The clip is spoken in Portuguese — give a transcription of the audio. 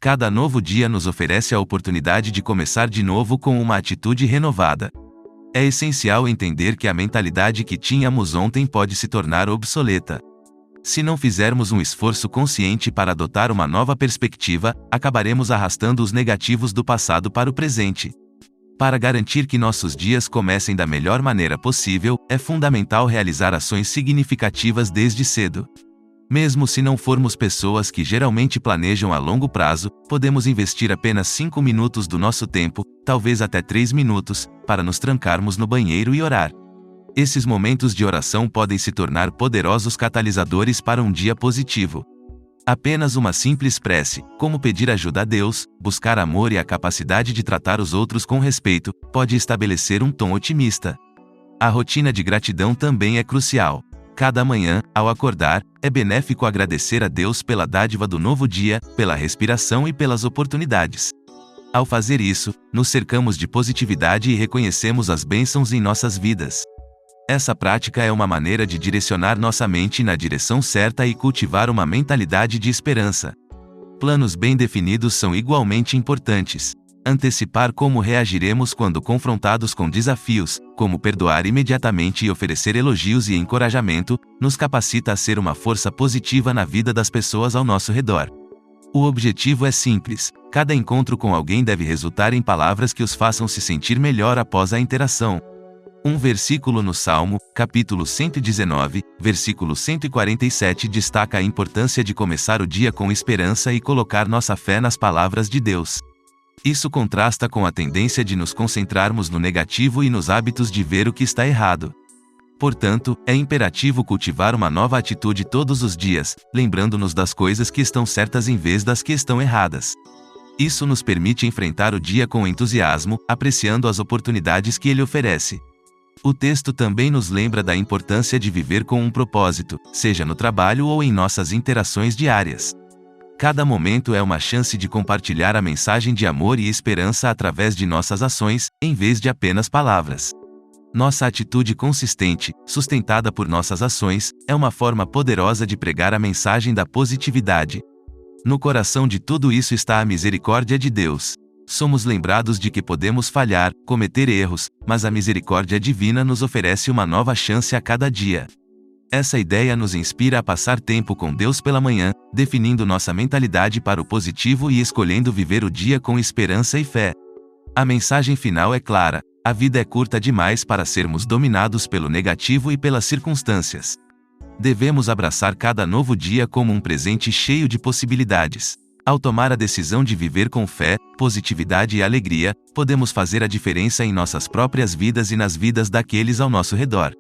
Cada novo dia nos oferece a oportunidade de começar de novo com uma atitude renovada. É essencial entender que a mentalidade que tínhamos ontem pode se tornar obsoleta. Se não fizermos um esforço consciente para adotar uma nova perspectiva, acabaremos arrastando os negativos do passado para o presente. Para garantir que nossos dias comecem da melhor maneira possível, é fundamental realizar ações significativas desde cedo. Mesmo se não formos pessoas que geralmente planejam a longo prazo, podemos investir apenas 5 minutos do nosso tempo, talvez até 3 minutos, para nos trancarmos no banheiro e orar. Esses momentos de oração podem se tornar poderosos catalisadores para um dia positivo. Apenas uma simples prece, como pedir ajuda a Deus, buscar amor e a capacidade de tratar os outros com respeito, pode estabelecer um tom otimista. A rotina de gratidão também é crucial. Cada manhã, ao acordar, é benéfico agradecer a Deus pela dádiva do novo dia, pela respiração e pelas oportunidades. Ao fazer isso, nos cercamos de positividade e reconhecemos as bênçãos em nossas vidas. Essa prática é uma maneira de direcionar nossa mente na direção certa e cultivar uma mentalidade de esperança. Planos bem definidos são igualmente importantes. Antecipar como reagiremos quando confrontados com desafios, como perdoar imediatamente e oferecer elogios e encorajamento, nos capacita a ser uma força positiva na vida das pessoas ao nosso redor. O objetivo é simples: cada encontro com alguém deve resultar em palavras que os façam se sentir melhor após a interação. Um versículo no Salmo, capítulo 119, versículo 147 destaca a importância de começar o dia com esperança e colocar nossa fé nas palavras de Deus. Isso contrasta com a tendência de nos concentrarmos no negativo e nos hábitos de ver o que está errado. Portanto, é imperativo cultivar uma nova atitude todos os dias, lembrando-nos das coisas que estão certas em vez das que estão erradas. Isso nos permite enfrentar o dia com entusiasmo, apreciando as oportunidades que ele oferece. O texto também nos lembra da importância de viver com um propósito, seja no trabalho ou em nossas interações diárias. Cada momento é uma chance de compartilhar a mensagem de amor e esperança através de nossas ações, em vez de apenas palavras. Nossa atitude consistente, sustentada por nossas ações, é uma forma poderosa de pregar a mensagem da positividade. No coração de tudo isso está a misericórdia de Deus. Somos lembrados de que podemos falhar, cometer erros, mas a misericórdia divina nos oferece uma nova chance a cada dia. Essa ideia nos inspira a passar tempo com Deus pela manhã, definindo nossa mentalidade para o positivo e escolhendo viver o dia com esperança e fé. A mensagem final é clara: a vida é curta demais para sermos dominados pelo negativo e pelas circunstâncias. Devemos abraçar cada novo dia como um presente cheio de possibilidades. Ao tomar a decisão de viver com fé, positividade e alegria, podemos fazer a diferença em nossas próprias vidas e nas vidas daqueles ao nosso redor.